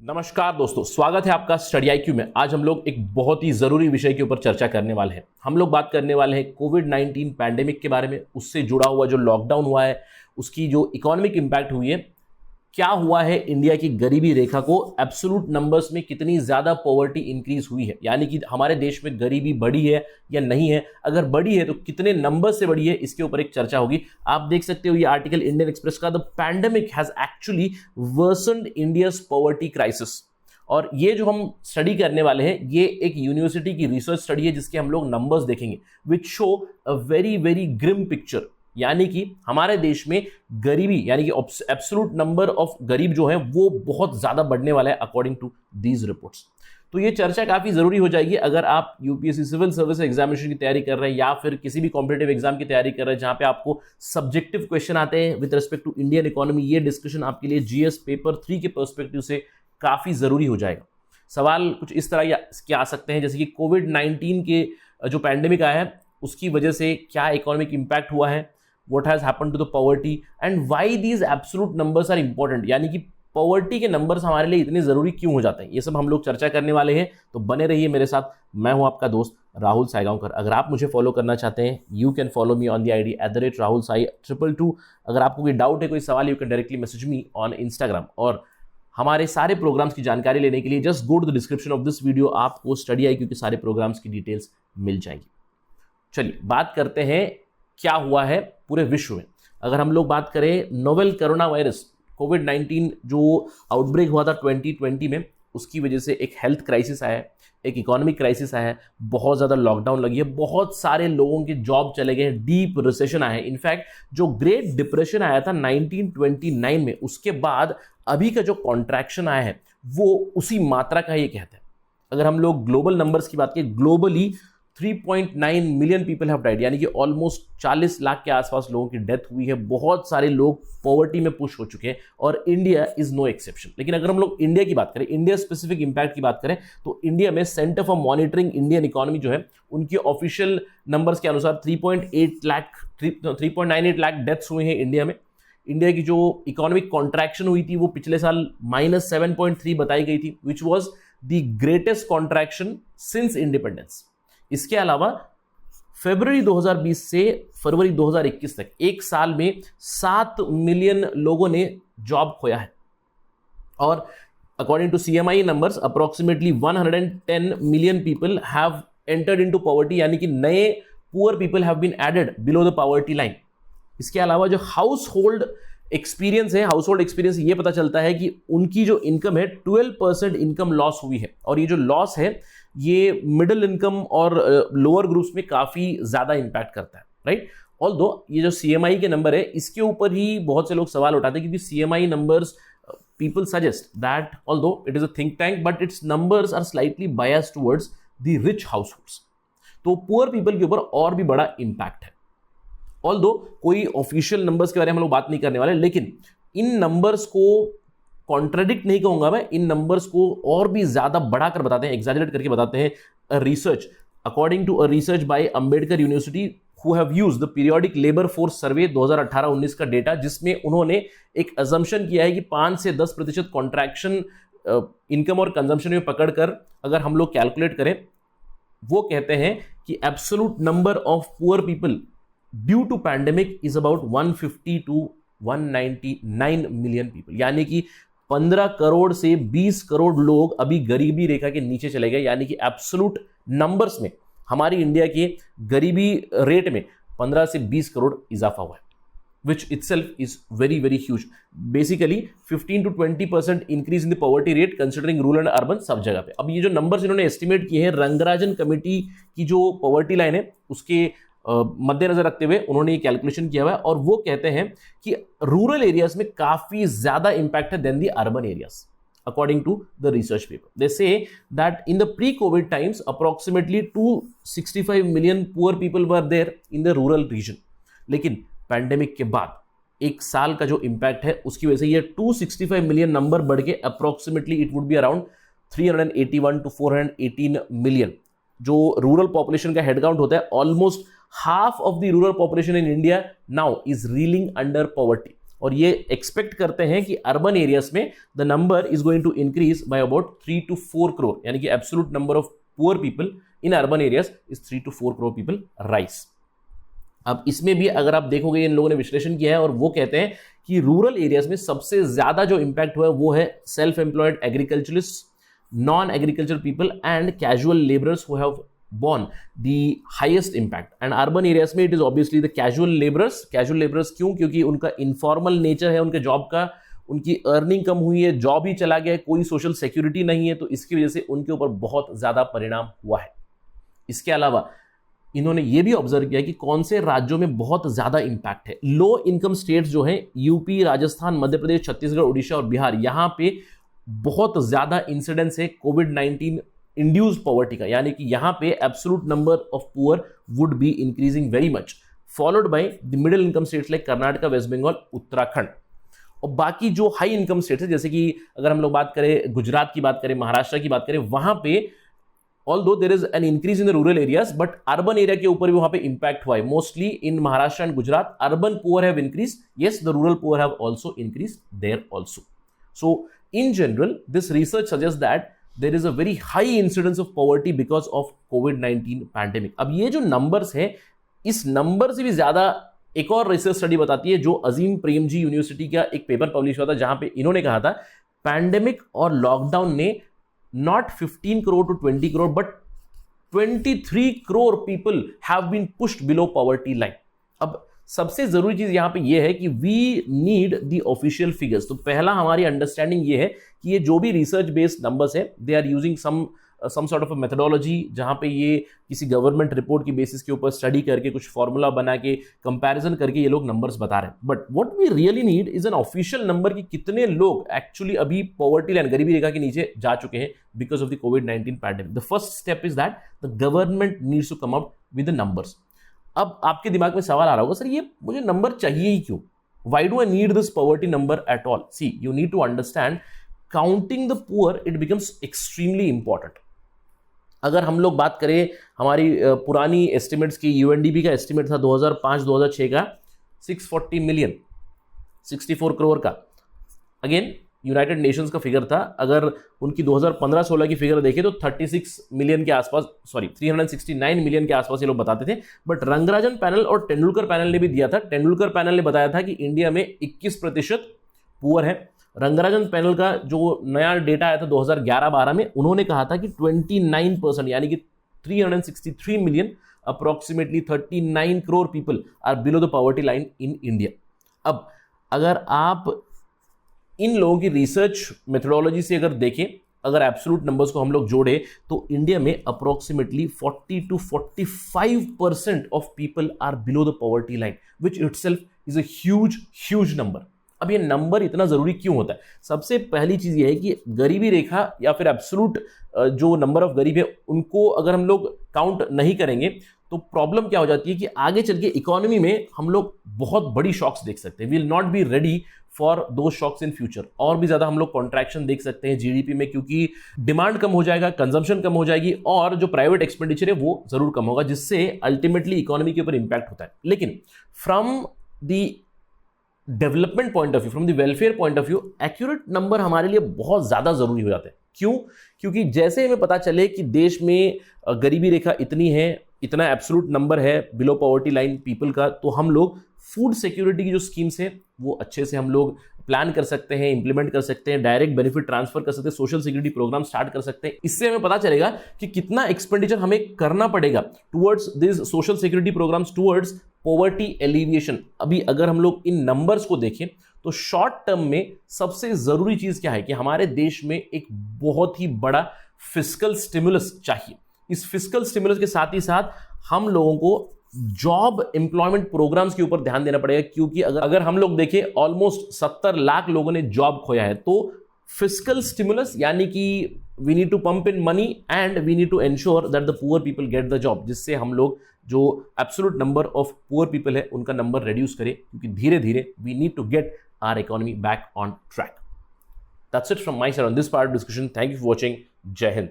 नमस्कार दोस्तों, स्वागत है आपका स्टडी आईक्यू में। आज हम लोग एक बहुत ही जरूरी विषय के ऊपर चर्चा करने वाले हैं। हम लोग बात करने वाले हैं कोविड-19 पैंडेमिक के बारे में, उससे जुड़ा हुआ जो लॉकडाउन हुआ है उसकी जो इकोनॉमिक इंपैक्ट हुई है, क्या हुआ है इंडिया की गरीबी रेखा को, एब्सोल्यूट नंबर्स में कितनी ज्यादा पॉवर्टी इंक्रीज हुई है, यानी कि हमारे देश में गरीबी बढ़ी है या नहीं है, अगर बढ़ी है तो कितने नंबर से बढ़ी है, इसके ऊपर एक चर्चा होगी। आप देख सकते हो ये आर्टिकल इंडियन एक्सप्रेस का, the pandemic has actually worsened India's poverty crisis. और ये जो हम स्टडी करने वाले हैं ये एक यूनिवर्सिटी की रिसर्च स्टडी है जिसके हम लोग नंबर्स देखेंगे which show a very very grim picture, यानी कि हमारे देश में गरीबी यानी कि एब्सोल्यूट नंबर ऑफ गरीब जो है वो बहुत ज्यादा बढ़ने वाला है अकॉर्डिंग टू दीज रिपोर्ट्स। तो ये चर्चा काफी जरूरी हो जाएगी अगर आप यूपीएससी सिविल सर्विस एग्जामिनेशन की तैयारी कर रहे हैं या फिर किसी भी कॉम्पिटेटिव एग्जाम की तैयारी कर रहे हैं जहां पे आपको सब्जेक्टिव क्वेश्चन आते हैं with respect to Indian economy. ये डिस्कशन आपके लिए जीएस पेपर 3 के पर्सपेक्टिव से काफी जरूरी हो जाएगा। सवाल कुछ इस तरह के आ सकते हैं जैसे कि कोविड-19 के जो पैंडेमिक आया है उसकी वजह से क्या इकोनॉमिक इंपैक्ट हुआ है, what has happened to the poverty and why these absolute numbers are important, यानी कि पॉवर्टी के नंबर्स हमारे लिए इतने जरूरी क्यों हो जाते हैं, ये सब हम लोग चर्चा करने वाले हैं। तो बने रहिए मेरे साथ। मैं हूं आपका दोस्त राहुल साईगांवकर। अगर आप मुझे फॉलो करना चाहते हैं you can follow me on the ID @rahulsai222। अगर आपको कोई डाउट है, कोई सवाल, you can directly message me on Instagram. और हमारे सारे प्रोग्राम्स की जानकारी लेने के लिए just go to the description of this video, आपको स्टडी आईक्यू के सारे प्रोग्राम्स की डिटेल्स मिल जाएंगी। चलिए बात करते हैं क्या हुआ है पूरे विश्व में। अगर हम लोग बात करें नोवेल कोरोना वायरस कोविड-19 जो आउटब्रेक हुआ था 2020 में, उसकी वजह से एक हेल्थ क्राइसिस आया है, एक इकोनॉमिक क्राइसिस आया है, बहुत ज़्यादा लॉकडाउन लगी है, बहुत सारे लोगों के जॉब चले गए, डीप रिसेशन आया है। इनफैक्ट जो ग्रेट डिप्रेशन आया था 1929 में, उसके बाद अभी का जो कॉन्ट्रैक्शन आया है वो उसी मात्रा का ये कहते हैं। अगर हम लोग ग्लोबल नंबर्स की बात करें, globally 3.9 million people have died, यानी कि ऑलमोस्ट 40 लाख के आसपास लोगों की डेथ हुई है। बहुत सारे लोग पॉवर्टी में पुश हो चुके हैं और इंडिया इज नो एक्सेप्शन। लेकिन अगर हम लोग इंडिया की बात करें, इंडिया स्पेसिफिक इंपैक्ट की बात करें, तो इंडिया में centre for monitoring Indian economy जो है उनके ऑफिशियल नंबर्स के अनुसार 3.98 लाख डेथ्स हुए हैं इंडिया में। इंडिया की जो इकोनॉमिक कॉन्ट्रैक्शन हुई थी वो पिछले साल -7.3 बताई गई थी, which was the greatest contraction since independence. इसके अलावा फरवरी 2020 से फरवरी 2021 तक एक साल में 7 मिलियन लोगों ने जॉब खोया है। और according to CMI numbers approximately 110 million people have entered into poverty, यानी कि नए poor people have been added below the poverty line. इसके अलावा जो हाउस होल्ड एक्सपीरियंस है, हाउस होल्ड एक्सपीरियंस ये पता चलता है कि उनकी जो इनकम है 12% इनकम लॉस हुई है। और ये जो लॉस है ये मिडिल इनकम और लोअर ग्रुप्स में काफी ज्यादा इंपैक्ट करता है, राइट। ऑल्दो ये जो सीएमआई के नंबर है इसके ऊपर ही बहुत से लोग सवाल उठाते हैं, क्योंकि CMI numbers people suggest that although it is a think tank but its numbers are slightly biased towards the rich households, तो पुअर पीपल के ऊपर और भी बड़ा इंपैक्ट है। ऑल्दो कोई ऑफिशियल नंबर्स के बारे में हम लोग बात नहीं करने वाले, लेकिन इन नंबर्स को कॉन्ट्राडिक्ट नहीं कहूंगा मैं, इन नंबर्स को और भी ज्यादा बढ़ाकर बताते हैं, एग्जैजरेट करके बताते हैं। Research according to a research by Ambedkar university who have used the periodic labour force survey 2018-19 का डेटा, जिसमें उन्होंने एक अजम्पशन किया है कि 5 से 10% कॉन्ट्रैक्शन इनकम और कंजम्पशन में पकड़कर अगर हम लोग कैलकुलेट करें, वो कहते हैं कि absolute number of poor people due to pandemic is about 150 to 199 million people, यानी कि 15 करोड़ से 20 करोड़ लोग अभी गरीबी रेखा के नीचे चले गए। यानी कि एब्सोल्यूट नंबर्स में हमारी इंडिया के गरीबी रेट में 15 से 20 करोड़ इजाफा हुआ है, which itself is very very huge. Basically 15 to 20% increase in the poverty rate considering rural and urban सब जगह पे। अब ये जो नंबर्स इन्होंने एस्टिमेट किए हैं, रंगराजन कमेटी की जो पॉवर्टी लाइन है उसके मद्देनजर रखते हुए उन्होंने ये कैलकुलेशन किया हुआ है, और वो कहते हैं कि रूरल एरियाज में काफी ज्यादा इंपैक्ट है then the urban areas according to the research paper. They say that in the pre covid times approximately 265 million poor people were there in the rural region, लेकिन पैंडेमिक के बाद एक साल का जो इंपैक्ट है उसकी वजह से ये 265 मिलियन नंबर बढ़ के approximately it would be around 381 to 418 million. जो रूरल पॉपुलेशन का हेड काउंट होता है, almost half of the rural population in India now is reeling under poverty. और ये एक्सपेक्ट करते हैं कि अर्बन एरियाज में the number is going to increase by about 3 to 4 crore, यानी कि absolute number of poor people in urban areas is 3 to 4 crore people rise. अब इसमें भी अगर आप देखोगे इन लोगों ने विश्लेषण किया है और वो कहते हैं कि रूरल एरियाज में सबसे ज्यादा जो इंपैक्ट हुआ है वो है self employed agriculturist, non agriculture people and casual labourers who have borne the highest impact. and urban areas में it is obviously the casual laborers क्यों? क्योंकि उनका informal nature है उनके जॉब का, उनकी अर्निंग कम हुई है, जॉब ही चला गया है, कोई सोशल सिक्योरिटी नहीं है, तो इसकी वजह से उनके ऊपर बहुत ज्यादा परिणाम हुआ है। इसके अलावा इन्होंने ये भी ऑब्जर्व किया कि कौन से राज्यों में बहुत ज्यादा इंपैक्ट है। लो इनकम स्टेट्स जो है यूपी, राजस्थान, मध्य प्रदेश, छत्तीसगढ़, उड़ीसा और बिहार, यहां पे बहुत ज्यादा इंसिडेंस है कोविड-19 इंड्यूस्ड पॉवर्टी का, यानी कि यहां पे absolute number of poor would be increasing very much, followed by the middle income states like Karnataka, West Bengal, Uttarakhand. और बाकी जो हाई इनकम स्टेट्स है, जैसे कि अगर हम लोग बात करें गुजरात की बात करें, महाराष्ट्र की बात करें, वहां पे although there is an increase in the rural areas, but urban area के ऊपर भी वहां पे इंपैक्ट हुआ है। Mostly in Maharashtra and Gujarat urban poor have increase, yes the rural poor have also increase there also. So in general this research suggest that there is a very high incidence of poverty because of COVID-19 pandemic। अब ये जो numbers है, इस number से भी ज्यादा एक और रिसर्च स्टडी बताती है जो अजीम प्रेमजी यूनिवर्सिटी का एक पेपर पब्लिश हुआ था, जहां पे इन्होंने कहा था पैंडेमिक और लॉकडाउन ने not 15 crore to 20 crore but 23 crore people have been pushed below poverty line. अब सबसे जरूरी चीज यहां पे ये है कि we need the official figures. तो पहला हमारी अंडरस्टैंडिंग ये है कि ये जो भी रिसर्च बेस्ड नंबर्स है, they are using some sort of a methodology, जहां पे ये किसी गवर्नमेंट रिपोर्ट की बेसिस के ऊपर स्टडी करके कुछ फॉर्मूला बना के कंपैरिजन करके ये लोग नंबर्स बता रहे हैं। But what we really need is an official number कि कितने लोग एक्चुअली अभी पॉवर्टी लाइन, गरीबी रेखा के नीचे जा चुके हैं बिकॉज ऑफ द कोविड-19 pandemic. The first step is that the government needs to come out with the numbers. अब आपके दिमाग में सवाल आ रहा होगा, सर ये मुझे नंबर चाहिए ही क्यों? Why do I need this poverty number at all? See, you need to understand counting the poor, it becomes extremely important. अगर हम लोग बात करें हमारी पुरानी एस्टिमेट्स की, यूएनडीपी का एस्टिमेट था 2005-2006 का 640 मिलियन, 64 करोड़ का। अगेन यूनाइटेड नेशंस का फिगर था, अगर उनकी 2015-16 की फिगर देखें तो 36 मिलियन के आसपास, 369 मिलियन के आसपास ये लोग बताते थे। बट रंगराजन पैनल और तेंदुलकर पैनल ने भी दिया था। तेंदुलकर पैनल ने बताया था कि इंडिया में 21% पुअर है। रंगराजन पैनल का जो नया डेटा आया था 2011-12 में, उन्होंने कहा था कि 29%, यानी कि 363 million, approximately 39 crore people are below the poverty line in India. अब अगर आप इन लोगों की रिसर्च मेथोडोलॉजी से अगर देखें, अगर एब्सोल्यूट नंबर्स को हम लोग जोड़े, तो इंडिया में approximately 40 to 45% of people are below the poverty line, which itself is a huge number. अब ये नंबर इतना जरूरी क्यों होता है? सबसे पहली चीज ये है कि गरीबी रेखा या फिर एब्सोल्यूट जो नंबर ऑफ गरीब है, उनको अगर हम लोग काउंट नहीं करेंगे तो प्रॉब्लम क्या हो जाती है कि आगे चल के इकोनॉमी में हम लोग बहुत बड़ी शॉक्स देख सकते हैं। We will not be ready for those shocks in future. और भी ज्यादा हम लोग कॉन्ट्रैक्शन देख सकते हैं जीडीपी में, क्योंकि डिमांड कम हो जाएगा, कंजम्पशन कम हो जाएगी और जो प्राइवेट एक्सपेंडिचर है वो जरूर कम होगा, जिससे अल्टीमेटली इकोनॉमी के ऊपर इंपैक्ट होता है। लेकिन from the development point of view, from the welfare point of view, accurate number हमारे लिए बहुत ज्यादा जरूरी हो जाते हैं। क्यों? क्योंकि जैसे हमें पता चले कि देश में गरीबी रेखा इतनी है, इतना एब्सोल्यूट नंबर है बिलो पॉवर्टी लाइन पीपल का, तो हम लोग फूड सिक्योरिटी की जो स्कीम्स है वो अच्छे से हम लोग प्लान कर सकते हैं, इंप्लीमेंट कर सकते हैं, डायरेक्ट बेनिफिट ट्रांसफर कर सकते हैं, सोशल सिक्योरिटी प्रोग्राम स्टार्ट कर सकते हैं। इससे हमें पता चलेगा कि कितना एक्सपेंडिचर हमें करना पड़ेगा towards this social security programs, towards poverty alleviation. अभी अगर हम लोग इन नंबर्स को देखें तो शॉर्ट टर्म में सबसे जरूरी चीज क्या है कि हमारे देश में एक बहुत ही बड़ा फिस्कल स्टिमुलस चाहिए। इस फिस्कल स्टिमुलस के साथ ही साथ हम लोगों को जॉब एम्प्लॉयमेंट प्रोग्राम्स के ऊपर ध्यान देना पड़ेगा, क्योंकि अगर हम लोग देखें ऑलमोस्ट 70 लाख लोगों ने जॉब खोया है। तो फिस्कल स्टिमुलस यानी कि we need to pump in money and we need to ensure that the poor people get the job, जिससे हम लोग जो absolute number of poor people है उनका नंबर रिड्यूस करें, क्योंकि धीरे धीरे we need to get our economy back on track. That's it from my side on this part of discussion. Thank you for watching. Jai Hind.